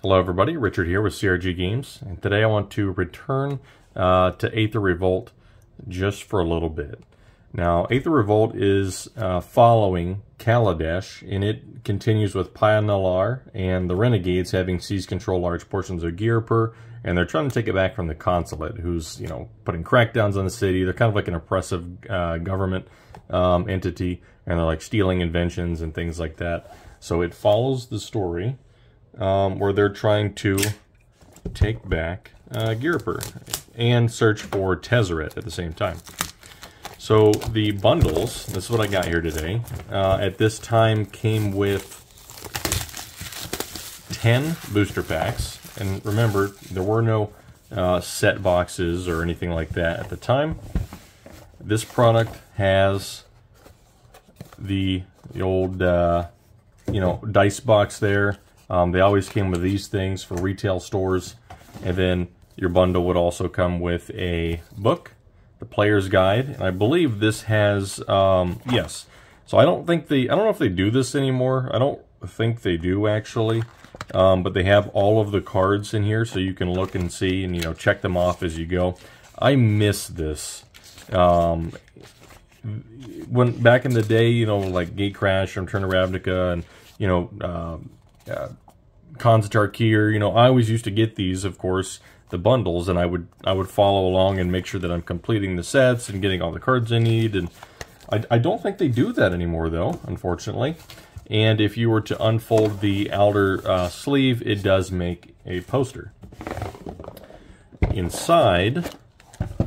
Hello everybody, Richard here with CRG Games, and today I want to return to Aether Revolt just for a little bit. Now, Aether Revolt is following Kaladesh, and it continues with Pioneer and the Renegades having seized control large portions of Girpur, and they're trying to take it back from the Consulate, who's, you know, putting crackdowns on the city. They're kind of like an oppressive government entity, and they're like stealing inventions and things like that. So it follows the story where they're trying to take back Girpur and search for Tezzeret at the same time. So the bundles, this is what I got here today, at this time came with 10 booster packs. And remember, there were no set boxes or anything like that at the time. This product has the old, you know, dice box there. They always came with these things for retail stores, and then your bundle would also come with a book, the player's guide, and I believe this has yes. So I don't know if they do this anymore. I don't think they do actually, but they have all of the cards in here, so you can look and see and, you know, check them off as you go. I miss this. When back in the day, you know, like Gate Crash and Return to Ravnica, and you know. Khans of Tarkir, you know, I always used to get these, of course, the bundles, and I would follow along and make sure that I'm completing the sets and getting all the cards I need. And I don't think they do that anymore, though, unfortunately. And if you were to unfold the outer sleeve, it does make a poster. Inside,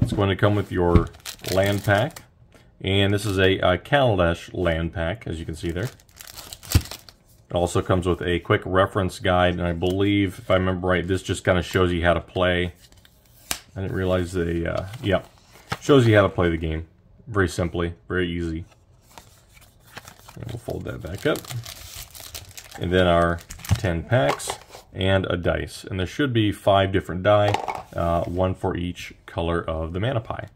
it's going to come with your land pack, and this is a Kaladesh land pack, as you can see there. It also comes with a quick reference guide, and I believe, if I remember right, this just kind of shows you how to play. I didn't realize yeah, shows you how to play the game. Very simply, very easy. And we'll fold that back up. And then our 10 packs and a dice. And there should be 5 different die, one for each color of the mana pie.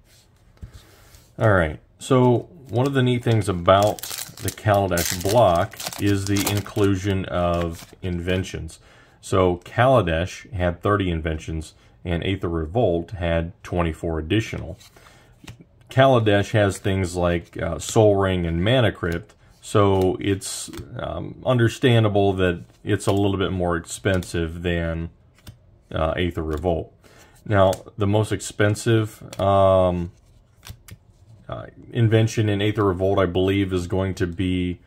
Alright, so one of the neat things about the Kaladesh block is the inclusion of inventions. So Kaladesh had 30 inventions, and Aether Revolt had 24 additional. Kaladesh has things like Soul Ring and Mana Crypt, so it's understandable that it's a little bit more expensive than Aether Revolt. Now, the most expensive invention in Aether Revolt, I believe, is going to be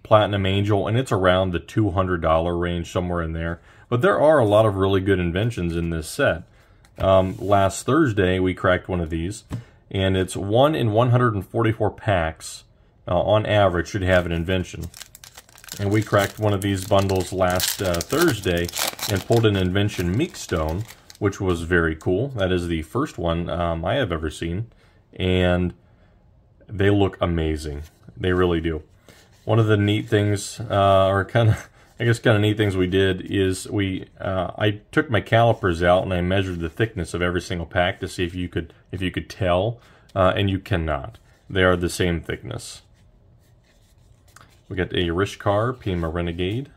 Platinum Angel, and it's around the $200 range, somewhere in there. But there are a lot of really good inventions in this set. Last Thursday, we cracked one of these, and it's 1 in 144 packs, on average, should have an invention. And we cracked one of these bundles last Thursday and pulled an invention Meekstone, which was very cool. That is the first one I have ever seen, and they look amazing. They really do. One of the neat things, or kind of, I guess kind of neat things we did is I took my calipers out and I measured the thickness of every single pack to see if you could tell, and you cannot. They are the same thickness. We got a Rishkar, Pima Renegade.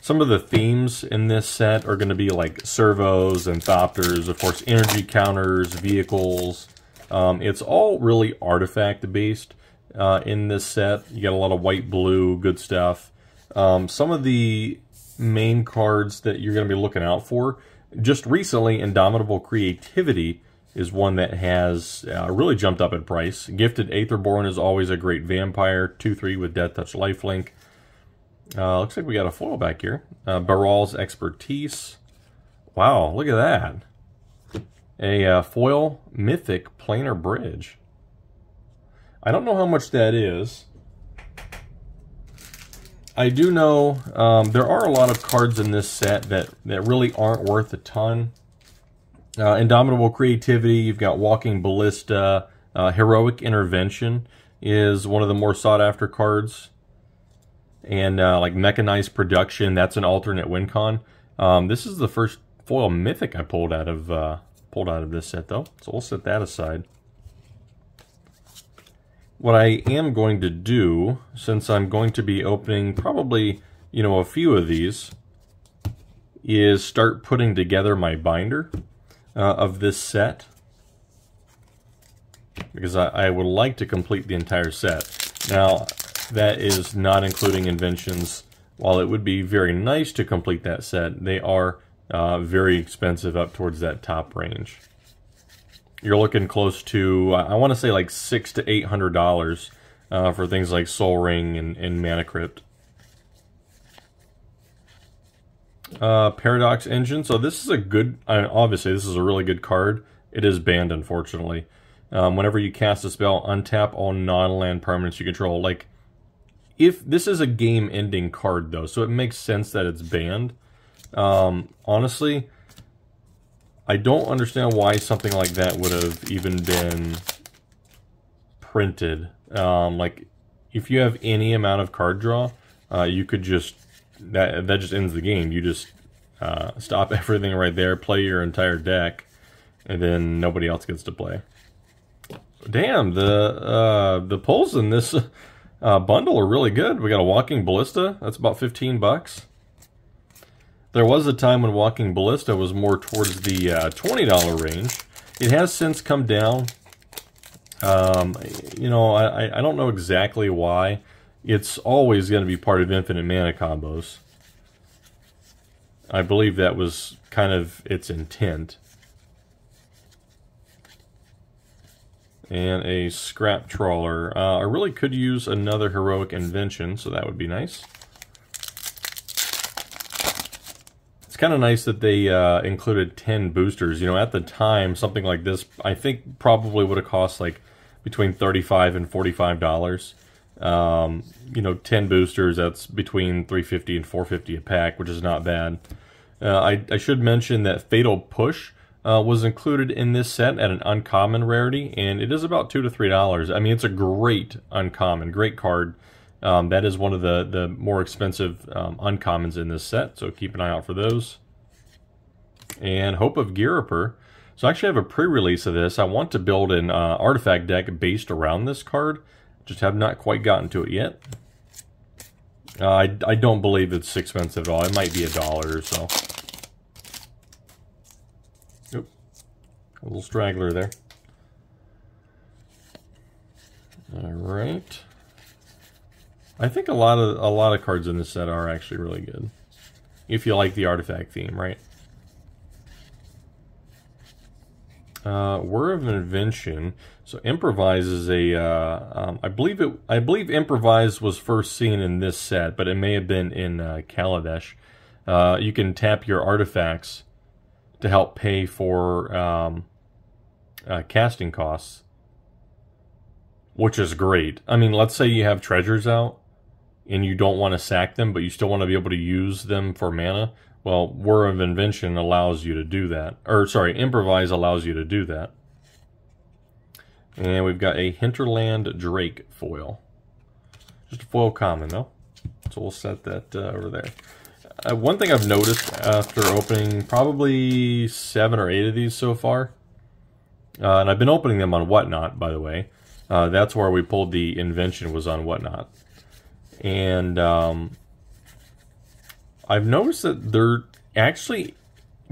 Some of the themes in this set are going to be like servos and thopters, of course, energy counters, vehicles. It's all really artifact-based in this set. You got a lot of white, blue, good stuff. Some of the main cards that you're going to be looking out for, just recently, Indomitable Creativity is one that has really jumped up in price. Gifted Aetherborn is always a great vampire, 2/3 with Death Touch Lifelink. Looks like we got a foil back here. Baral's Expertise. Wow, look at that. A foil Mythic Planar Bridge. I don't know how much that is. I do know there are a lot of cards in this set that really aren't worth a ton. Indomitable Creativity, you've got Walking Ballista. Heroic Intervention is one of the more sought after cards. And like Mechanized Production, that's an alternate win con. This is the first foil Mythic I pulled out of this set, though, so we'll set that aside. What I am going to do, since I'm going to be opening probably, you know, a few of these, is start putting together my binder of this set, because I would like to complete the entire set. Now, that is not including Inventions. While it would be very nice to complete that set, they are very expensive up towards that top range. You're looking close to, I want to say like $600 to $800 for things like Soul Ring and Mana Crypt. Paradox Engine. So this is a good, obviously this is a really good card. It is banned, unfortunately. Whenever you cast a spell, untap all non-land permanents you control. Like, if this is a game-ending card, though, so it makes sense that it's banned. Honestly, I don't understand why something like that would have even been printed. Like, if you have any amount of card draw, you could just, that just ends the game. You just stop everything right there, play your entire deck, and then nobody else gets to play. Damn, the pulls in this bundle are really good. We got a Walking Ballista. That's about 15 bucks. There was a time when Walking Ballista was more towards the $20 range. It has since come down. You know, I don't know exactly why. It's always going to be part of infinite mana combos. I believe that was kind of its intent. And a Scrap Trawler. I really could use another Heroic Invention, so that would be nice. It's kind of nice that they included 10 boosters. You know, at the time, something like this, I think probably would have cost like between $35 and $45. You know, 10 boosters, that's between $350 and $450 a pack, which is not bad. I should mention that Fatal Push was included in this set at an uncommon rarity, and it is about $2 to $3. I mean, it's a great uncommon, great card. That is one of the more expensive uncommons in this set, so keep an eye out for those. And Hope of Girapur. So I actually have a pre-release of this. I want to build an artifact deck based around this card. Just have not quite gotten to it yet. I don't believe it's expensive at all. It might be $1 or so. Oop. A little straggler there. All right. I think a lot of cards in this set are actually really good, if you like the artifact theme, right? Word of Invention. So Improvise is a, I believe Improvise was first seen in this set, but it may have been in Kaladesh. You can tap your artifacts to help pay for casting costs, which is great. I mean, let's say you have treasures out and you don't want to sack them, but you still want to be able to use them for mana. Well, Word of Invention allows you to do that. Or, sorry, Improvise allows you to do that. And we've got a Hinterland Drake foil. Just a foil common, though. So we'll set that over there. One thing I've noticed after opening probably 7 or 8 of these so far, and I've been opening them on Whatnot, by the way. That's where we pulled the Invention, was on Whatnot. And I've noticed that there actually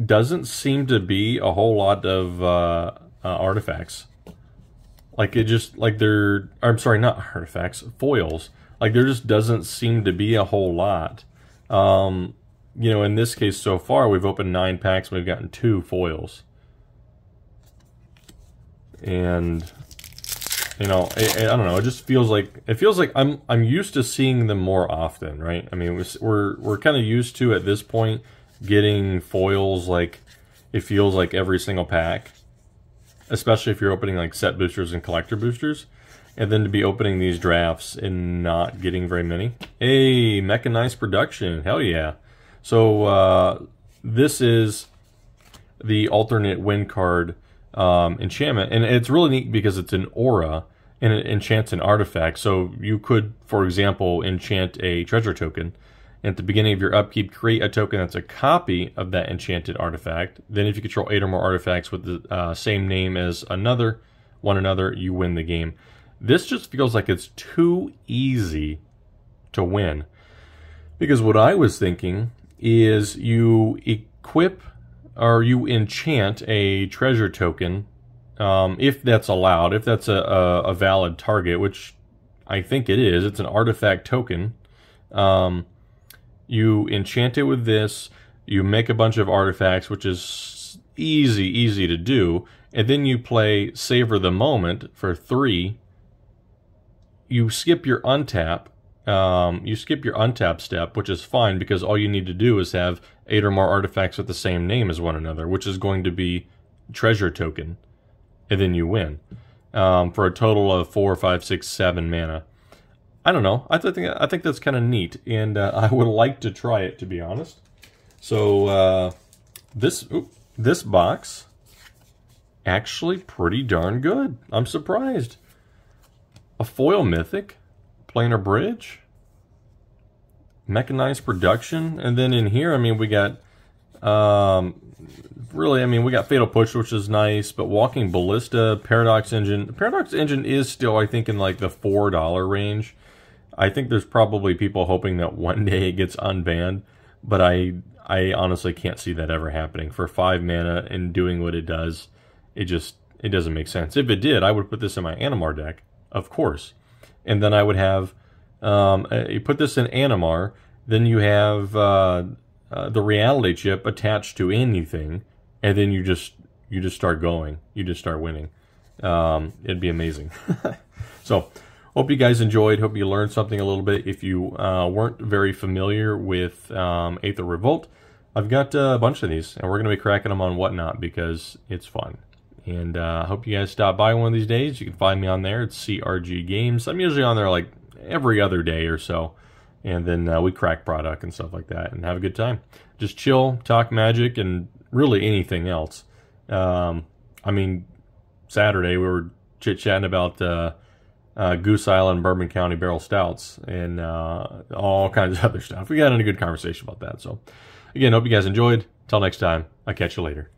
doesn't seem to be a whole lot of artifacts. Like, it just, like there, I'm sorry, not artifacts, foils. Like, there just doesn't seem to be a whole lot. You know, in this case so far, we've opened 9 packs and we've gotten 2 foils. And, you know, I don't know, it just feels like, I'm used to seeing them more often, right? I mean, we're kind of used to, at this point, getting foils, like, it feels like every single pack. Especially if you're opening like set boosters and collector boosters. And then to be opening these drafts and not getting very many. Hey, Mechanized Production, hell yeah. So this is the alternate win card enchantment. And it's really neat because it's an aura and it enchants an artifact. So you could, for example, enchant a treasure token. At the beginning of your upkeep, create a token that's a copy of that enchanted artifact. Then if you control 8 or more artifacts with the same name as another, you win the game. This just feels like it's too easy to win. Because what I was thinking is you equip or you enchant a treasure token, if that's allowed, if that's a valid target, which I think it is. It's an artifact token. You enchant it with this, you make a bunch of artifacts, which is easy to do, and then you play Savor the Moment for 3. You skip your untap. You skip your untap step, which is fine because all you need to do is have 8 or more artifacts with the same name as one another, which is going to be treasure token, and then you win for a total of 4, 5, 6, 7 mana. I don't know. I think that's kind of neat, and I would like to try it, to be honest. So this box actually pretty darn good. I'm surprised. A foil mythic, planar bridge, mechanized production, and then in here, I mean, we got we got Fatal Push, which is nice, but Walking Ballista, Paradox Engine. Paradox Engine is still, I think, in like the $4 range. I think there's probably people hoping that one day it gets unbanned, but I honestly can't see that ever happening. For 5 mana and doing what it does, it doesn't make sense. If it did, I would put this in my Animar deck, of course. And then I would have, you put this in Animar, then you have the reality chip attached to anything, and then you just start going. You just start winning. It'd be amazing. So, hope you guys enjoyed. Hope you learned something a little bit. If you weren't very familiar with Aether Revolt, I've got a bunch of these, and we're going to be cracking them on Whatnot because it's fun. And I hope you guys stop by one of these days. You can find me on there. It's CRG Games. I'm usually on there like every other day or so. And then we crack product and stuff like that and have a good time. Just chill, talk Magic, and really anything else. I mean, Saturday we were chit-chatting about Goose Island, Bourbon County Barrel Stouts, and all kinds of other stuff. We got in a good conversation about that. So, again, hope you guys enjoyed. Till next time, I'll catch you later.